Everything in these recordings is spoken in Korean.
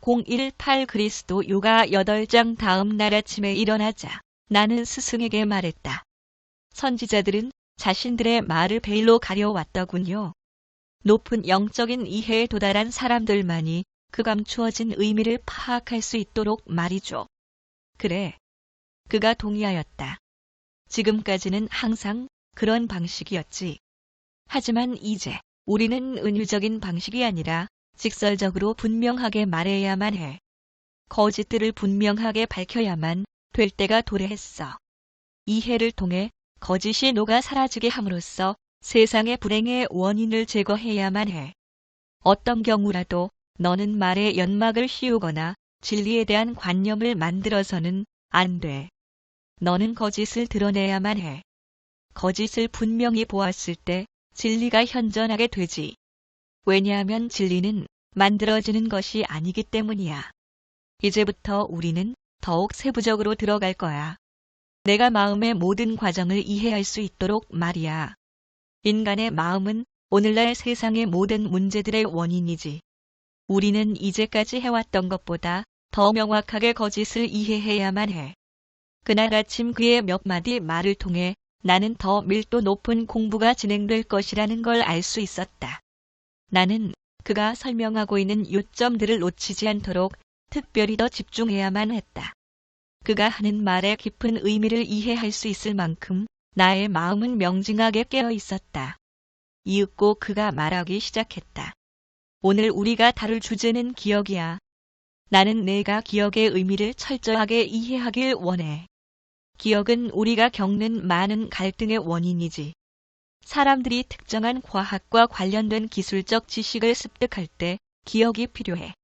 018 그리스도 요가 8장 다음 날 아침에 일어나자 나는 스승에게 말했다. 선지자들은 자신들의 말을 베일로 가려왔더군요. 높은 영적인 이해에 도달한 사람들만이 그 감추어진 의미를 파악할 수 있도록 말이죠. 그래. 그가 동의하였다. 지금까지는 항상 그런 방식이었지. 하지만 이제 우리는 은유적인 방식이 아니라 직설적으로 분명하게 말해야만 해. 거짓들을 분명하게 밝혀야만 될 때가 도래했어. 이해를 통해 거짓이 녹아 사라지게 함으로써 세상의 불행의 원인을 제거해야만 해. 어떤 경우라도 너는 말에 연막을 씌우거나 진리에 대한 관념을 만들어서는 안 돼. 너는 거짓을 드러내야만 해. 거짓을 분명히 보았을 때 진리가 현존하게 되지. 왜냐하면 진리는 만들어지는 것이 아니기 때문이야. 이제부터 우리는 더욱 세부적으로 들어갈 거야. 내가 마음의 모든 과정을 이해할 수 있도록 말이야. 인간의 마음은 오늘날 세상의 모든 문제들의 원인이지. 우리는 이제까지 해왔던 것보다 더 명확하게 거짓을 이해해야만 해. 그날 아침 그의 몇 마디 말을 통해 나는 더 밀도 높은 공부가 진행될 것이라는 걸 알 수 있었다. 나는 그가 설명하고 있는 요점들을 놓치지 않도록 특별히 더 집중해야만 했다. 그가 하는 말의 깊은 의미를 이해할 수 있을 만큼 나의 마음은 명징하게 깨어 있었다. 이윽고 그가 말하기 시작했다. 오늘 우리가 다룰 주제는 기억이야. 나는 내가 기억의 의미를 철저하게 이해하길 원해. 기억은 우리가 겪는 많은 갈등의 원인이지. 사람들이 특정한 과학과 관련된 기술적 지식을 습득할 때 기억이 필요해.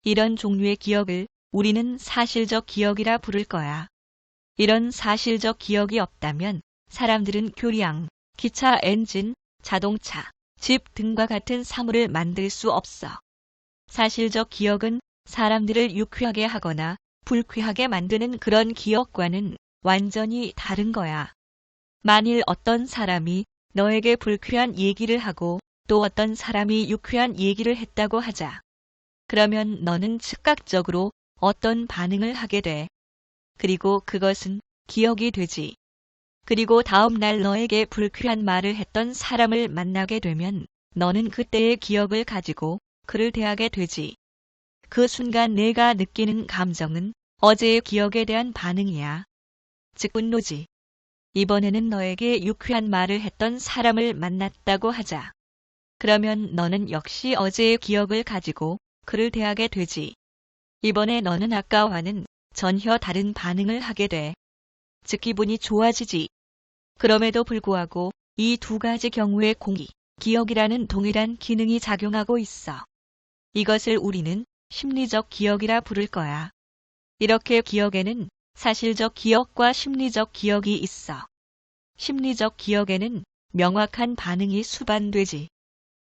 이런 종류의 기억을 우리는 사실적 기억이라 부를 거야. 이런 사실적 기억이 없다면 사람들은 교량, 기차 엔진, 자동차, 집 등과 같은 사물을 만들 수 없어. 사실적 기억은 사람들을 유쾌하게 하거나 불쾌하게 만드는 그런 기억과는 완전히 다른 거야. 만일 어떤 사람이 너에게 불쾌한 얘기를 하고 또 어떤 사람이 유쾌한 얘기를 했다고 하자. 그러면 너는 즉각적으로 어떤 반응을 하게 돼. 그리고 그것은 기억이 되지. 그리고 다음 날 너에게 불쾌한 말을 했던 사람을 만나게 되면 너는 그때의 기억을 가지고 그를 대하게 되지. 그 순간 내가 느끼는 감정은 어제의 기억에 대한 반응이야. 즉 분노지. 이번에는 너에게 유쾌한 말을 했던 사람을 만났다고 하자. 그러면 너는 역시 어제의 기억을 가지고 그를 대하게 되지. 이번에 너는 아까와는 전혀 다른 반응을 하게 돼. 즉 기분이 좋아지지. 그럼에도 불구하고 이 두 가지 경우의 기억이라는 동일한 기능이 작용하고 있어. 이것을 우리는 심리적 기억이라 부를 거야. 이렇게 기억에는 사실적 기억과 심리적 기억이 있어. 심리적 기억에는 명확한 반응이 수반되지.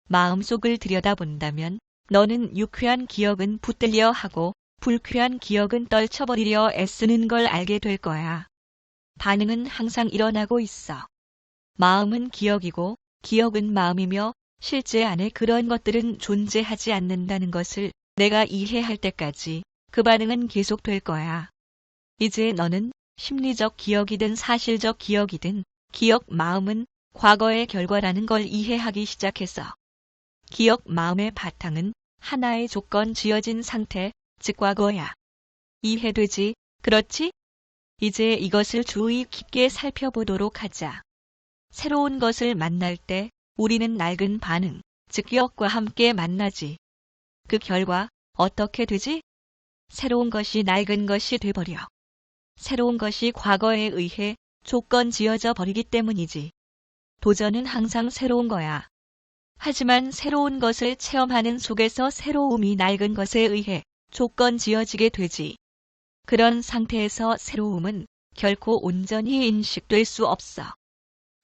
마음속을 들여다본다면 너는 유쾌한 기억은 붙들려 하고 불쾌한 기억은 떨쳐버리려 애쓰는 걸 알게 될 거야. 반응은 항상 일어나고 있어. 마음은 기억이고 기억은 마음이며 실제 안에 그런 것들은 존재하지 않는다는 것을 내가 이해할 때까지 그 반응은 계속될 거야. 이제 너는 심리적 기억이든 사실적 기억이든 기억 마음은 과거의 결과라는 걸 이해하기 시작했어. 기억 마음의 바탕은 하나의 조건 지어진 상태, 즉 과거야. 이해되지? 그렇지? 이제 이것을 주의 깊게 살펴보도록 하자. 새로운 것을 만날 때 우리는 낡은 반응, 즉 기억과 함께 만나지. 그 결과 어떻게 되지? 새로운 것이 낡은 것이 돼버려. 새로운 것이 과거에 의해 조건 지어져 버리기 때문이지. 도전은 항상 새로운 거야. 하지만 새로운 것을 체험하는 속에서 새로움이 낡은 것에 의해 조건 지어지게 되지. 그런 상태에서 새로움은 결코 온전히 인식될 수 없어.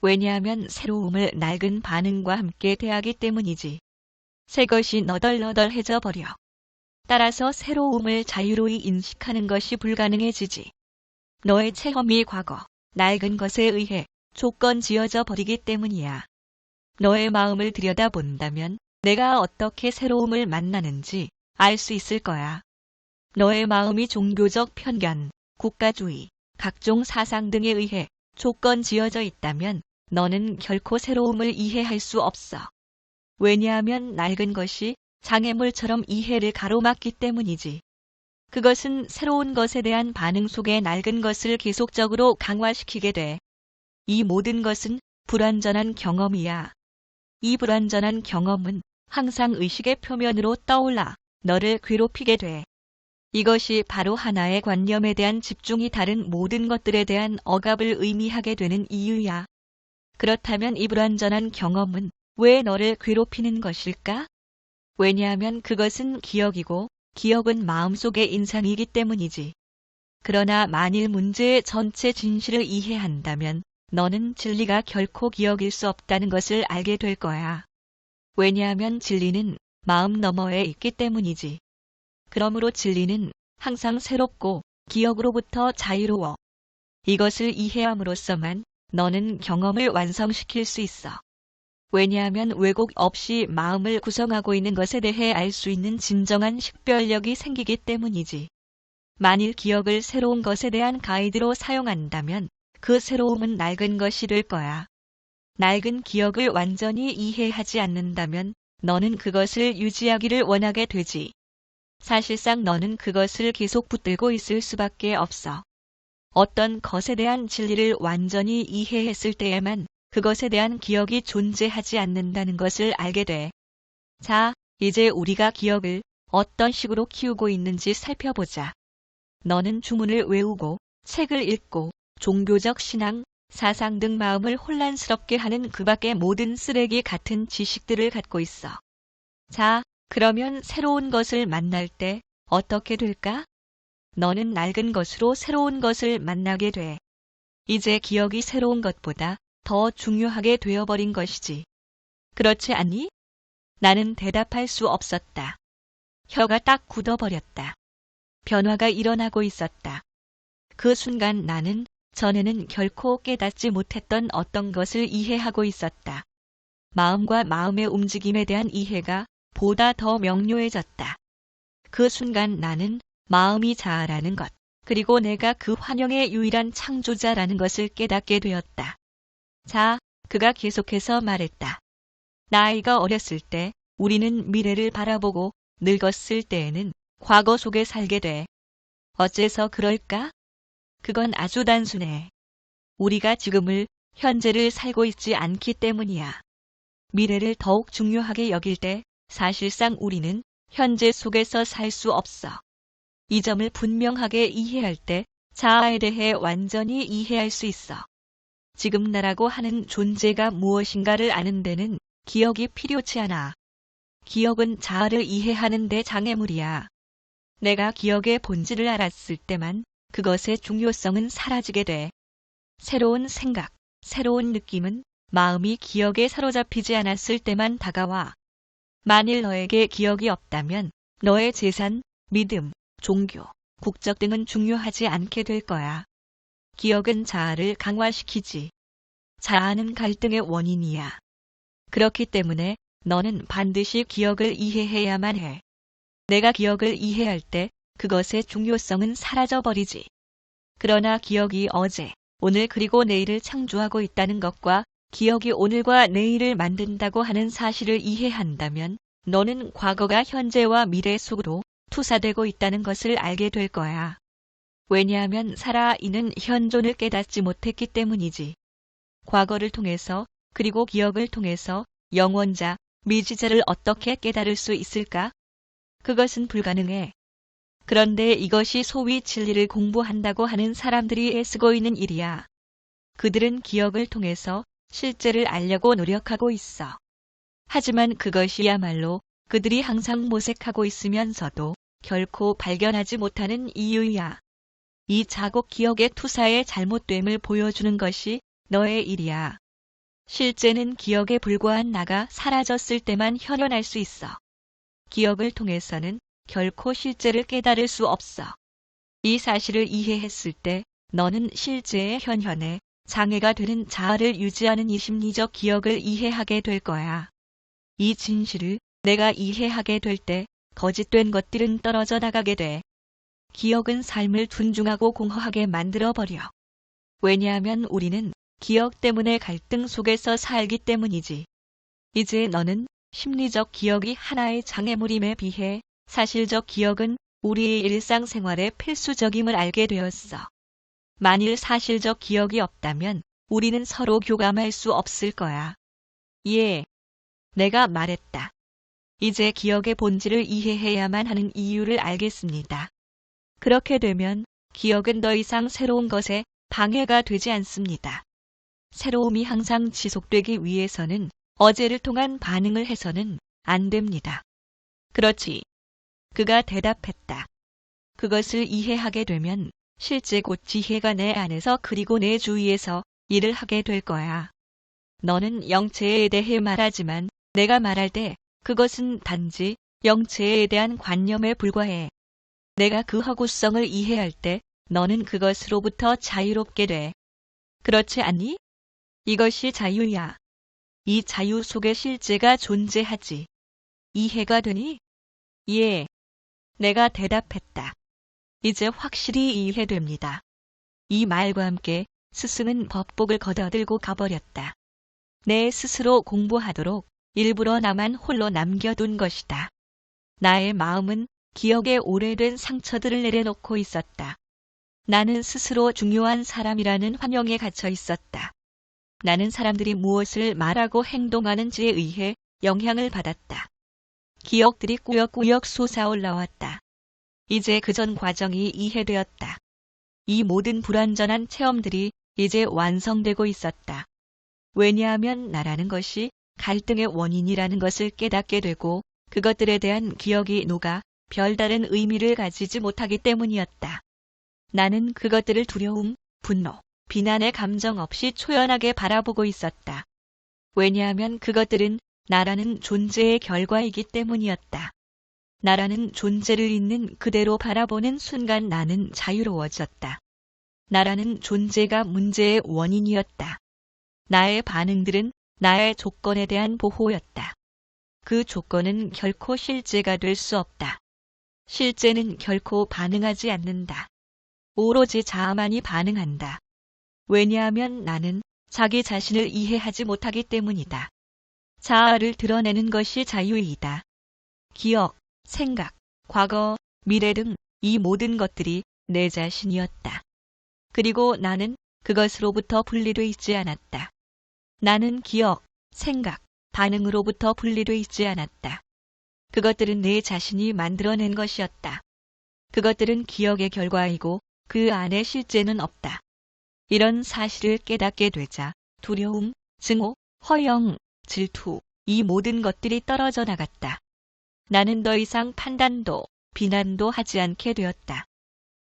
왜냐하면 새로움을 낡은 반응과 함께 대하기 때문이지. 새 것이 너덜너덜해져 버려. 따라서 새로움을 자유로이 인식하는 것이 불가능해지지. 너의 체험이 과거, 낡은 것에 의해 조건 지어져 버리기 때문이야. 너의 마음을 들여다본다면 내가 어떻게 새로움을 만나는지 알 수 있을 거야. 너의 마음이 종교적 편견, 국가주의, 각종 사상 등에 의해 조건 지어져 있다면 너는 결코 새로움을 이해할 수 없어. 왜냐하면 낡은 것이 장애물처럼 이해를 가로막기 때문이지. 그것은 새로운 것에 대한 반응 속에 낡은 것을 계속적으로 강화시키게 돼. 이 모든 것은 불완전한 경험이야. 이 불완전한 경험은 항상 의식의 표면으로 떠올라 너를 괴롭히게 돼. 이것이 바로 하나의 관념에 대한 집중이 다른 모든 것들에 대한 억압을 의미하게 되는 이유야. 그렇다면 이 불완전한 경험은 왜 너를 괴롭히는 것일까? 왜냐하면 그것은 기억이고 기억은 마음속의 인상이기 때문이지. 그러나 만일 문제의 전체 진실을 이해한다면 너는 진리가 결코 기억일 수 없다는 것을 알게 될 거야. 왜냐하면 진리는 마음 너머에 있기 때문이지. 그러므로 진리는 항상 새롭고 기억으로부터 자유로워. 이것을 이해함으로써만 너는 경험을 완성시킬 수 있어. 왜냐하면 왜곡 없이 마음을 구성하고 있는 것에 대해 알 수 있는 진정한 식별력이 생기기 때문이지. 만일 기억을 새로운 것에 대한 가이드로 사용한다면 그 새로움은 낡은 것이 될 거야. 낡은 기억을 완전히 이해하지 않는다면 너는 그것을 유지하기를 원하게 되지. 사실상 너는 그것을 계속 붙들고 있을 수밖에 없어. 어떤 것에 대한 진리를 완전히 이해했을 때에만 그것에 대한 기억이 존재하지 않는다는 것을 알게 돼. 자, 이제 우리가 기억을 어떤 식으로 키우고 있는지 살펴보자. 너는 주문을 외우고 책을 읽고 종교적 신앙, 사상 등 마음을 혼란스럽게 하는 그 밖의 모든 쓰레기 같은 지식들을 갖고 있어. 자, 그러면 새로운 것을 만날 때 어떻게 될까? 너는 낡은 것으로 새로운 것을 만나게 돼. 이제 기억이 새로운 것보다 더 중요하게 되어버린 것이지. 그렇지 않니? 나는 대답할 수 없었다. 혀가 딱 굳어버렸다. 변화가 일어나고 있었다. 그 순간 나는 전에는 결코 깨닫지 못했던 어떤 것을 이해하고 있었다. 마음과 마음의 움직임에 대한 이해가 보다 더 명료해졌다. 그 순간 나는 마음이 자아라는 것, 그리고 내가 그 환영의 유일한 창조자라는 것을 깨닫게 되었다. 자, 그가 계속해서 말했다. 나이가 어렸을 때 우리는 미래를 바라보고 늙었을 때에는 과거 속에 살게 돼. 어째서 그럴까? 그건 아주 단순해. 우리가 지금을, 현재를 살고 있지 않기 때문이야. 미래를 더욱 중요하게 여길 때 사실상 우리는 현재 속에서 살 수 없어. 이 점을 분명하게 이해할 때 자아에 대해 완전히 이해할 수 있어. 지금 나라고 하는 존재가 무엇인가를 아는 데는 기억이 필요치 않아. 기억은 자아를 이해하는 데 장애물이야. 내가 기억의 본질을 알았을 때만 그것의 중요성은 사라지게 돼. 새로운 생각, 새로운 느낌은 마음이 기억에 사로잡히지 않았을 때만 다가와. 만일 너에게 기억이 없다면 너의 재산, 믿음, 종교, 국적 등은 중요하지 않게 될 거야. 기억은 자아를 강화시키지. 자아는 갈등의 원인이야. 그렇기 때문에 너는 반드시 기억을 이해해야만 해. 내가 기억을 이해할 때 그것의 중요성은 사라져버리지. 그러나 기억이 어제, 오늘 그리고 내일을 창조하고 있다는 것과 기억이 오늘과 내일을 만든다고 하는 사실을 이해한다면 너는 과거가 현재와 미래 속으로 투사되고 있다는 것을 알게 될 거야. 왜냐하면 살아있는 현존을 깨닫지 못했기 때문이지. 과거를 통해서 그리고 기억을 통해서 영원자, 미지자를 어떻게 깨달을 수 있을까? 그것은 불가능해. 그런데 이것이 소위 진리를 공부한다고 하는 사람들이 애쓰고 있는 일이야. 그들은 기억을 통해서 실제를 알려고 노력하고 있어. 하지만 그것이야말로 그들이 항상 모색하고 있으면서도 결코 발견하지 못하는 이유야. 이 자국 기억의 투사의 잘못됨을 보여주는 것이 너의 일이야. 실제는 기억에 불과한 나가 사라졌을 때만 현현할 수 있어. 기억을 통해서는 결코 실제를 깨달을 수 없어. 이 사실을 이해했을 때 너는 실제의 현현에 장애가 되는 자아를 유지하는 이 심리적 기억을 이해하게 될 거야. 이 진실을 내가 이해하게 될 때 거짓된 것들은 떨어져 나가게 돼. 기억은 삶을 둔중하고 공허하게 만들어버려. 왜냐하면 우리는 기억 때문에 갈등 속에서 살기 때문이지. 이제 너는 심리적 기억이 하나의 장애물임에 비해 사실적 기억은 우리의 일상생활의 필수적임을 알게 되었어. 만일 사실적 기억이 없다면 우리는 서로 교감할 수 없을 거야. 예, 내가 말했다. 이제 기억의 본질을 이해해야만 하는 이유를 알겠습니다. 그렇게 되면 기억은 더 이상 새로운 것에 방해가 되지 않습니다. 새로움이 항상 지속되기 위해서는 어제를 통한 반응을 해서는 안 됩니다. 그렇지. 그가 대답했다. 그것을 이해하게 되면 실제 곧 지혜가 내 안에서 그리고 내 주위에서 일을 하게 될 거야. 너는 영체에 대해 말하지만 내가 말할 때 그것은 단지 영체에 대한 관념에 불과해. 내가 그 허구성을 이해할 때 너는 그것으로부터 자유롭게 돼. 그렇지 않니? 이것이 자유야. 이 자유 속에 실제가 존재하지. 이해가 되니? 예. 내가 대답했다. 이제 확실히 이해됩니다. 이 말과 함께 스승은 법복을 걷어들고 가버렸다. 내 스스로 공부하도록 일부러 나만 홀로 남겨둔 것이다. 나의 마음은 기억에 오래된 상처들을 내려놓고 있었다. 나는 스스로 중요한 사람이라는 환영에 갇혀 있었다. 나는 사람들이 무엇을 말하고 행동하는지에 의해 영향을 받았다. 기억들이 꾸역꾸역 솟아올라왔다. 이제 그 전 과정이 이해되었다. 이 모든 불완전한 체험들이 이제 완성되고 있었다. 왜냐하면 나라는 것이 갈등의 원인이라는 것을 깨닫게 되고 그것들에 대한 기억이 녹아 별다른 의미를 가지지 못하기 때문이었다. 나는 그것들을 두려움, 분노, 비난의 감정 없이 초연하게 바라보고 있었다. 왜냐하면 그것들은 나라는 존재의 결과이기 때문이었다. 나라는 존재를 있는 그대로 바라보는 순간 나는 자유로워졌다. 나라는 존재가 문제의 원인이었다. 나의 반응들은 나의 조건에 대한 보호였다. 그 조건은 결코 실제가 될 수 없다. 실제는 결코 반응하지 않는다. 오로지 자아만이 반응한다. 왜냐하면 나는 자기 자신을 이해하지 못하기 때문이다. 자아를 드러내는 것이 자유이다. 기억, 생각, 과거, 미래 등 이 모든 것들이 내 자신이었다. 그리고 나는 그것으로부터 분리돼 있지 않았다. 나는 기억, 생각, 반응으로부터 분리돼 있지 않았다. 그것들은 내 자신이 만들어낸 것이었다. 그것들은 기억의 결과이고 그 안에 실제는 없다. 이런 사실을 깨닫게 되자 두려움, 증오, 허영, 질투, 이 모든 것들이 떨어져 나갔다. 나는 더 이상 판단도, 비난도 하지 않게 되었다.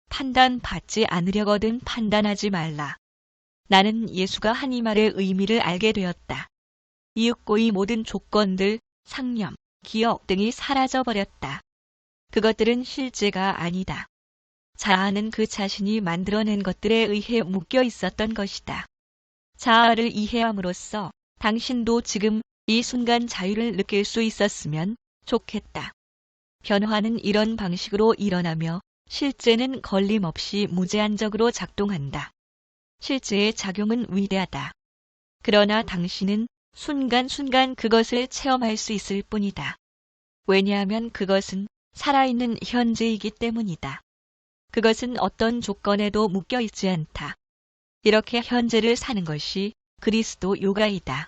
판단받지 않으려거든 판단하지 말라. 나는 예수가 한 이 말의 의미를 알게 되었다. 이윽고 이 모든 조건들, 상념, 기억 등이 사라져버렸다. 그것들은 실제가 아니다. 자아는 그 자신이 만들어낸 것들에 의해 묶여 있었던 것이다. 자아를 이해함으로써 당신도 지금 이 순간 자유를 느낄 수 있었으면 좋겠다. 변화는 이런 방식으로 일어나며 실제는 걸림없이 무제한적으로 작동한다. 실제의 작용은 위대하다. 그러나 당신은 순간순간 그것을 체험할 수 있을 뿐이다. 왜냐하면 그것은 살아있는 현재이기 때문이다. 그것은 어떤 조건에도 묶여 있지 않다. 이렇게 현재를 사는 것이 그리스도 요가이다.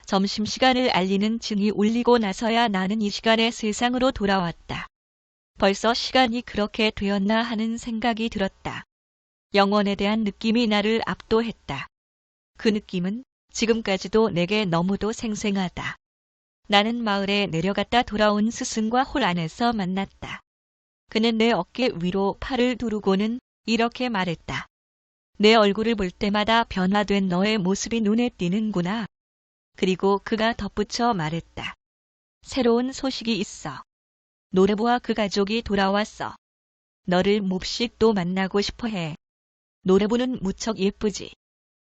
점심시간을 알리는 징이 울리고 나서야 나는 이 시간에 세상으로 돌아왔다. 벌써 시간이 그렇게 되었나 하는 생각이 들었다. 영원에 대한 느낌이 나를 압도했다. 그 느낌은 지금까지도 내게 너무도 생생하다. 나는 마을에 내려갔다 돌아온 스승과 홀 안에서 만났다. 그는 내 어깨 위로 팔을 두르고는 이렇게 말했다. 내 얼굴을 볼 때마다 변화된 너의 모습이 눈에 띄는구나. 그리고 그가 덧붙여 말했다. 새로운 소식이 있어. 노래부와 그 가족이 돌아왔어. 너를 몹시 또 만나고 싶어 해. 노래부는 무척 예쁘지.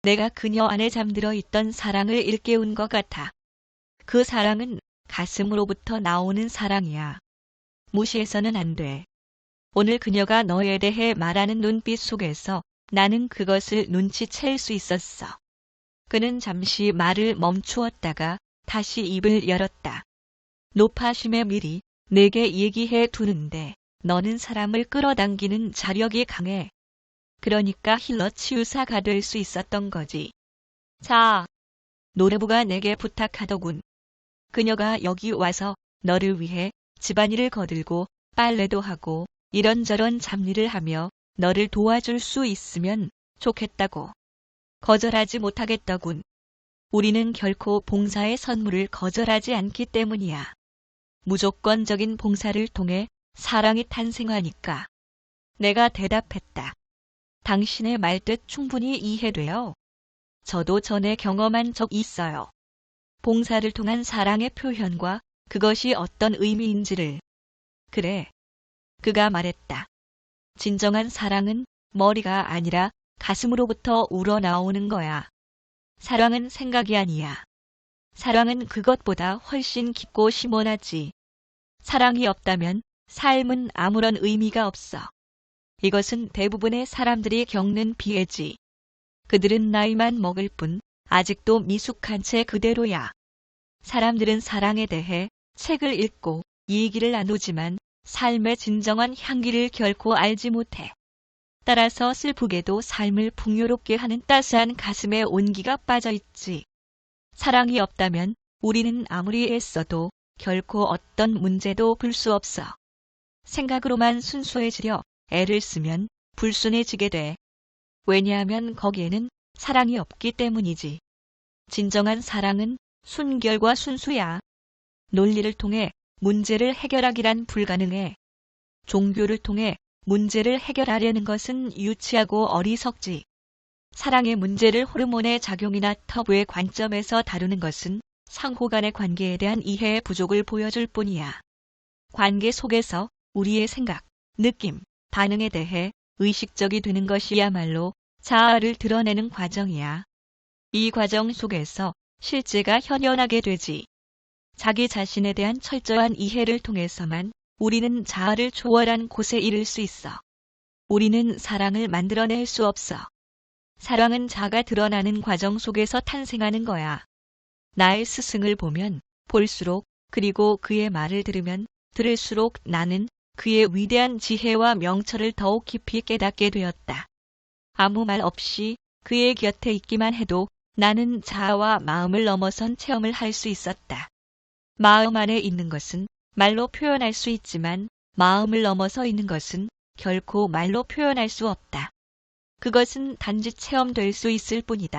내가 그녀 안에 잠들어 있던 사랑을 일깨운 것 같아. 그 사랑은 가슴으로부터 나오는 사랑이야. 무시해서는 안 돼. 오늘 그녀가 너에 대해 말하는 눈빛 속에서 나는 그것을 눈치챌 수 있었어. 그는 잠시 말을 멈추었다가 다시 입을 열었다. 노파심에 미리 내게 얘기해 두는데 너는 사람을 끌어당기는 자력이 강해. 그러니까 힐러 치유사가 될 수 있었던 거지. 자, 노래부가 내게 부탁하더군. 그녀가 여기 와서 너를 위해 집안일을 거들고 빨래도 하고 이런저런 잡일을 하며 너를 도와줄 수 있으면 좋겠다고. 거절하지 못하겠더군. 우리는 결코 봉사의 선물을 거절하지 않기 때문이야. 무조건적인 봉사를 통해 사랑이 탄생하니까. 내가 대답했다. 당신의 말뜻 충분히 이해돼요. 저도 전에 경험한 적 있어요. 봉사를 통한 사랑의 표현과 그것이 어떤 의미인지를. 그래. 그가 말했다. 진정한 사랑은 머리가 아니라 가슴으로부터 우러나오는 거야. 사랑은 생각이 아니야. 사랑은 그것보다 훨씬 깊고 심오하지. 사랑이 없다면 삶은 아무런 의미가 없어. 이것은 대부분의 사람들이 겪는 비애지. 그들은 나이만 먹을 뿐 아직도 미숙한 채 그대로야. 사람들은 사랑에 대해 책을 읽고 얘기를 나누지만 삶의 진정한 향기를 결코 알지 못해. 따라서 슬프게도 삶을 풍요롭게 하는 따스한 가슴에 온기가 빠져 있지. 사랑이 없다면 우리는 아무리 애써도 결코 어떤 문제도 풀 수 없어. 생각으로만 순수해지려 애를 쓰면 불순해지게 돼. 왜냐하면 거기에는 사랑이 없기 때문이지. 진정한 사랑은 순결과 순수야. 논리를 통해 문제를 해결하기란 불가능해. 종교를 통해 문제를 해결하려는 것은 유치하고 어리석지. 사랑의 문제를 호르몬의 작용이나 터부의 관점에서 다루는 것은 상호 간의 관계에 대한 이해의 부족을 보여줄 뿐이야. 관계 속에서 우리의 생각, 느낌, 반응에 대해 의식적이 되는 것이야말로 자아를 드러내는 과정이야. 이 과정 속에서 실제가 현현하게 되지. 자기 자신에 대한 철저한 이해를 통해서만 우리는 자아를 초월한 곳에 이를 수 있어. 우리는 사랑을 만들어낼 수 없어. 사랑은 자가 드러나는 과정 속에서 탄생하는 거야. 나의 스승을 보면 볼수록 그리고 그의 말을 들으면 들을수록 나는 그의 위대한 지혜와 명철을 더욱 깊이 깨닫게 되었다. 아무 말 없이 그의 곁에 있기만 해도 나는 자아와 마음을 넘어선 체험을 할 수 있었다. 마음 안에 있는 것은 말로 표현할 수 있지만 마음을 넘어서 있는 것은 결코 말로 표현할 수 없다. 그것은 단지 체험될 수 있을 뿐이다.